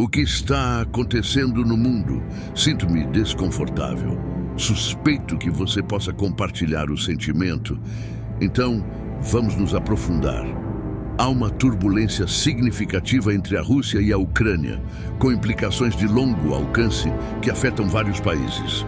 O que está acontecendo no mundo? Sinto-me desconfortável. Suspeito que você possa compartilhar o sentimento. Então, vamos nos aprofundar. Há uma turbulência significativa entre a Rússia e a Ucrânia, com implicações de longo alcance que afetam vários países.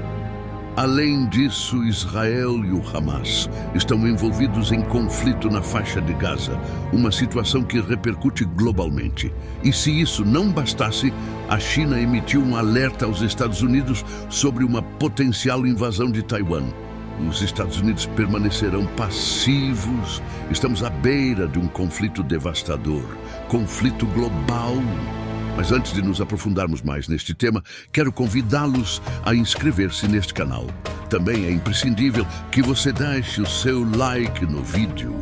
Além disso, Israel e o Hamas estão envolvidos em conflito na faixa de Gaza, uma situação que repercute globalmente. E se isso não bastasse, a China emitiu um alerta aos Estados Unidos sobre uma potencial invasão de Taiwan. Os Estados Unidos permanecerão passivos. Estamos à beira de um conflito devastador, conflito global. Mas antes de nos aprofundarmos mais neste tema, quero convidá-los a inscrever-se neste canal. Também é imprescindível que você deixe o seu like no vídeo.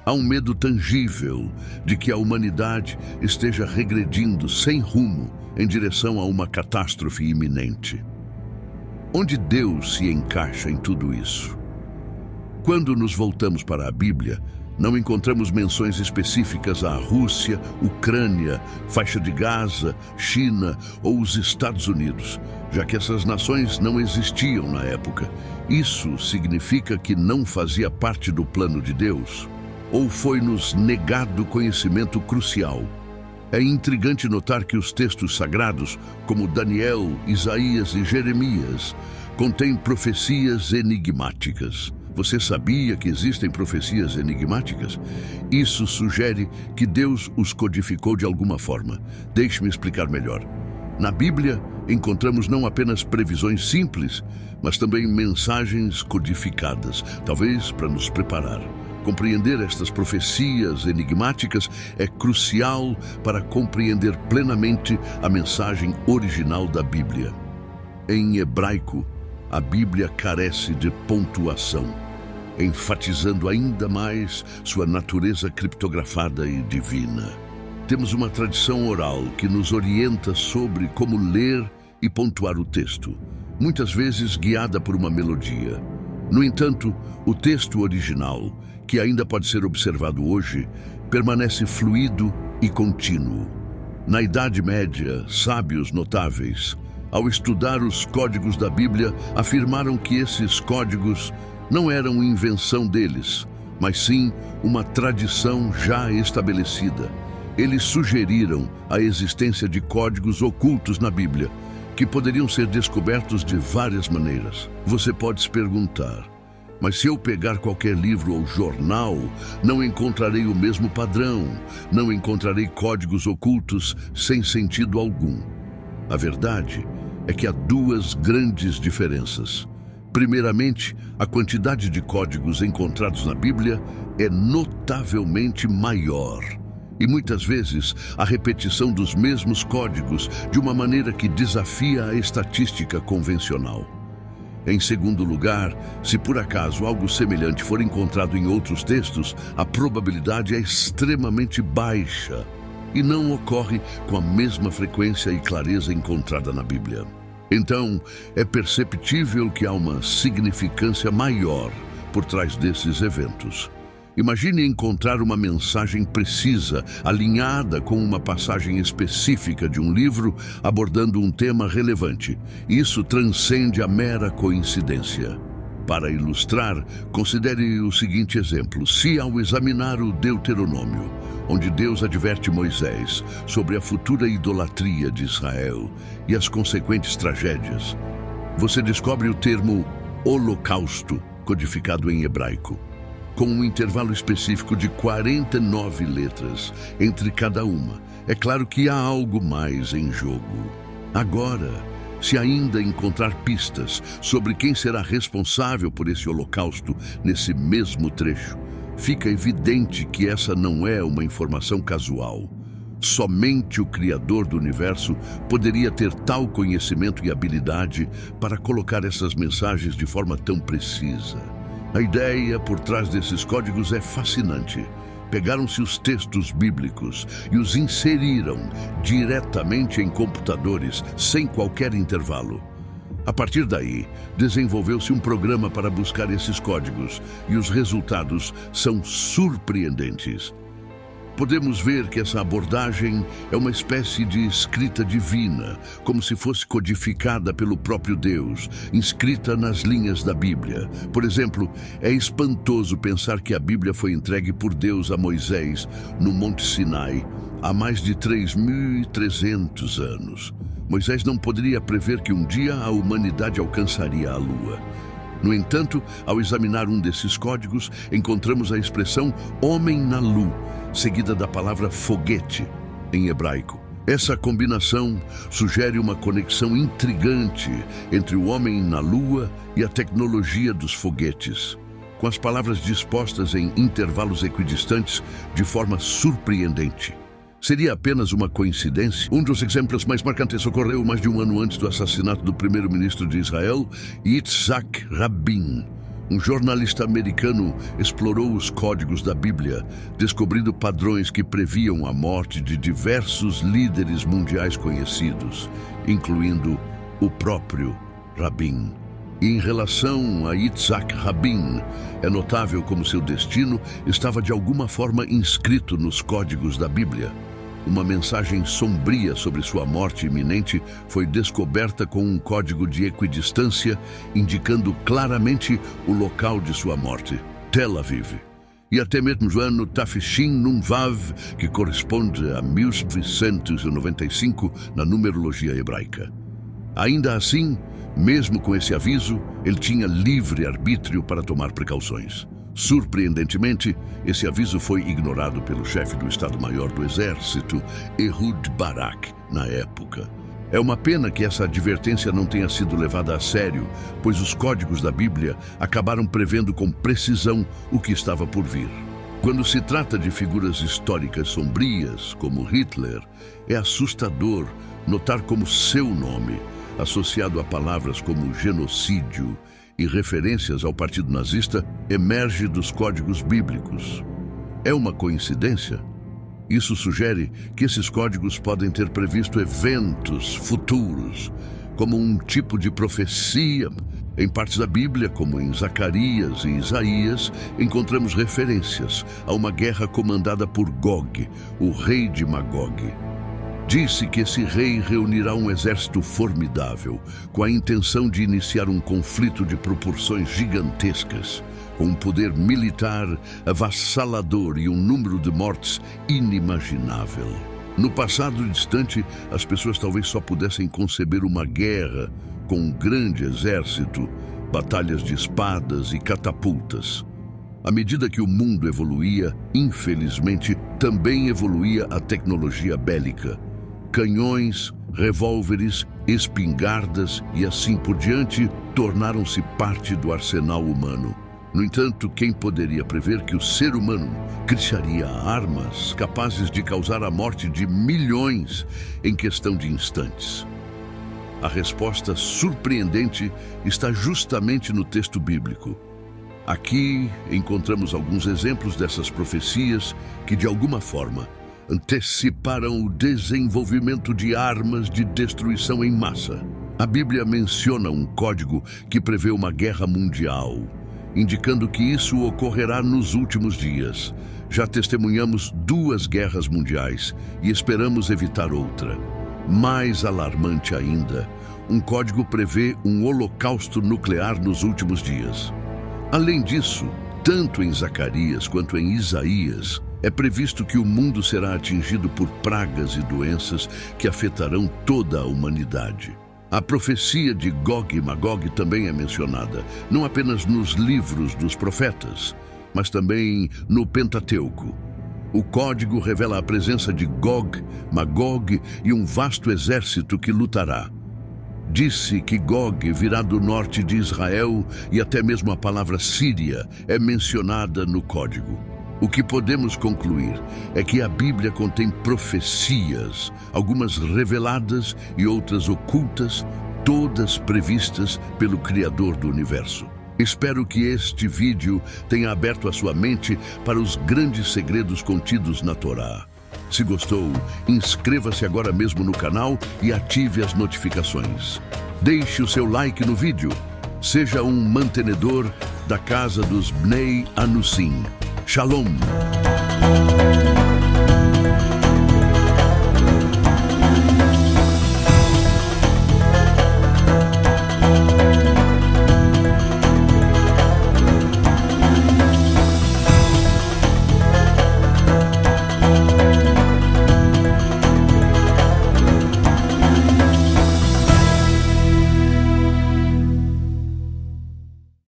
Há um medo tangível de que a humanidade esteja regredindo sem rumo em direção a uma catástrofe iminente. Onde Deus se encaixa em tudo isso? Quando nos voltamos para a Bíblia, não encontramos menções específicas à Rússia, Ucrânia, faixa de Gaza, China ou os Estados Unidos, já que essas nações não existiam na época. Isso significa que não fazia parte do plano de Deus? Ou foi-nos negado conhecimento crucial? É intrigante notar que os textos sagrados, como Daniel, Isaías e Jeremias, contêm profecias enigmáticas. Você sabia que existem profecias enigmáticas? Isso sugere que Deus os codificou de alguma forma. Deixe-me explicar melhor. Na Bíblia, encontramos não apenas previsões simples, mas também mensagens codificadas, talvez para nos preparar. Compreender estas profecias enigmáticas é crucial para compreender plenamente a mensagem original da Bíblia. Em hebraico, a Bíblia carece de pontuação, enfatizando ainda mais sua natureza criptografada e divina. Temos uma tradição oral que nos orienta sobre como ler e pontuar o texto, muitas vezes guiada por uma melodia. No entanto, o texto original, que ainda pode ser observado hoje, permanece fluido e contínuo. Na Idade Média, sábios notáveis, ao estudar os códigos da Bíblia, afirmaram que esses códigos não eram invenção deles, mas sim uma tradição já estabelecida. Eles sugeriram a existência de códigos ocultos na Bíblia, que poderiam ser descobertos de várias maneiras. Você pode se perguntar: mas se eu pegar qualquer livro ou jornal, não encontrarei o mesmo padrão, não encontrarei códigos ocultos sem sentido algum. A verdade é que há duas grandes diferenças. Primeiramente, a quantidade de códigos encontrados na Bíblia é notavelmente maior. E muitas vezes, a repetição dos mesmos códigos de uma maneira que desafia a estatística convencional. Em segundo lugar, se por acaso algo semelhante for encontrado em outros textos, a probabilidade é extremamente baixa e não ocorre com a mesma frequência e clareza encontrada na Bíblia. Então, é perceptível que há uma significância maior por trás desses eventos. Imagine encontrar uma mensagem precisa, alinhada com uma passagem específica de um livro abordando um tema relevante. Isso transcende a mera coincidência. Para ilustrar, considere o seguinte exemplo. Se ao examinar o Deuteronômio, onde Deus adverte Moisés sobre a futura idolatria de Israel e as consequentes tragédias, você descobre o termo holocausto, codificado em hebraico, com um intervalo específico de 49 letras entre cada uma. É claro que há algo mais em jogo. Agora, se ainda encontrar pistas sobre quem será responsável por esse holocausto nesse mesmo trecho, fica evidente que essa não é uma informação casual. Somente o Criador do Universo poderia ter tal conhecimento e habilidade para colocar essas mensagens de forma tão precisa. A ideia por trás desses códigos é fascinante. pegaram-se os textos bíblicos e os inseriram diretamente em computadores sem qualquer intervalo. A partir daí, desenvolveu-se um programa para buscar esses códigos e os resultados são surpreendentes. Podemos ver que essa abordagem é uma espécie de escrita divina, como se fosse codificada pelo próprio Deus, inscrita nas linhas da Bíblia. Por exemplo, é espantoso pensar que a Bíblia foi entregue por Deus a Moisés no Monte Sinai há mais de 3.300 anos. Moisés não poderia prever que um dia a humanidade alcançaria a Lua. No entanto, ao examinar um desses códigos, encontramos a expressão homem na lua, seguida da palavra foguete, em hebraico. Essa combinação sugere uma conexão intrigante entre o homem na lua e a tecnologia dos foguetes, com as palavras dispostas em intervalos equidistantes de forma surpreendente. Seria apenas uma coincidência? Um dos exemplos mais marcantes ocorreu mais de um ano antes do assassinato do primeiro-ministro de Israel, Yitzhak Rabin. Um jornalista americano explorou os códigos da Bíblia, descobrindo padrões que previam a morte de diversos líderes mundiais conhecidos, incluindo o próprio Rabin. E em relação a Yitzhak Rabin, é notável como seu destino estava de alguma forma inscrito nos códigos da Bíblia. Uma mensagem sombria sobre sua morte iminente foi descoberta com um código de equidistância, indicando claramente o local de sua morte, Tel Aviv. E até mesmo o ano Tafshin Nun Vav, que corresponde a 1995 na numerologia hebraica. Ainda assim, mesmo com esse aviso, ele tinha livre arbítrio para tomar precauções. Surpreendentemente, esse aviso foi ignorado pelo chefe do Estado-Maior do Exército, Ehud Barak, na época. É uma pena que essa advertência não tenha sido levada a sério, pois os códigos da Bíblia acabaram prevendo com precisão o que estava por vir. Quando se trata de figuras históricas sombrias, como Hitler, é assustador notar como seu nome, associado a palavras como genocídio e referências ao Partido Nazista, emerge dos códigos bíblicos. É uma coincidência? Isso sugere que esses códigos podem ter previsto eventos futuros, como um tipo de profecia. Em partes da Bíblia, como em Zacarias e Isaías, encontramos referências a uma guerra comandada por Gog, o rei de Magog. Disse que esse rei reunirá um exército formidável, com a intenção de iniciar um conflito de proporções gigantescas, com um poder militar avassalador e um número de mortes inimaginável. No passado distante, as pessoas talvez só pudessem conceber uma guerra com um grande exército, batalhas de espadas e catapultas. À medida que o mundo evoluía, infelizmente, também evoluía a tecnologia bélica. Canhões, revólveres, espingardas e assim por diante tornaram-se parte do arsenal humano. No entanto, quem poderia prever que o ser humano criaria armas capazes de causar a morte de milhões em questão de instantes? A resposta surpreendente está justamente no texto bíblico. Aqui encontramos alguns exemplos dessas profecias que, de alguma forma, anteciparam o desenvolvimento de armas de destruição em massa. A Bíblia menciona um código que prevê uma guerra mundial, indicando que isso ocorrerá nos últimos dias. Já testemunhamos 2 guerras mundiais e esperamos evitar outra. Mais alarmante ainda, um código prevê um holocausto nuclear nos últimos dias. Além disso, tanto em Zacarias quanto em Isaías, é previsto que o mundo será atingido por pragas e doenças que afetarão toda a humanidade. A profecia de Gog e Magog também é mencionada, não apenas nos livros dos profetas, mas também no Pentateuco. O código revela a presença de Gog, Magog e um vasto exército que lutará. Disse que Gog virá do norte de Israel e até mesmo a palavra Síria é mencionada no código. O que podemos concluir é que a Bíblia contém profecias, algumas reveladas e outras ocultas, todas previstas pelo Criador do Universo. Espero que este vídeo tenha aberto a sua mente para os grandes segredos contidos na Torá. Se gostou, inscreva-se agora mesmo no canal e ative as notificações. Deixe o seu like no vídeo. Seja um mantenedor da casa dos Bnei Anussim. Shalom!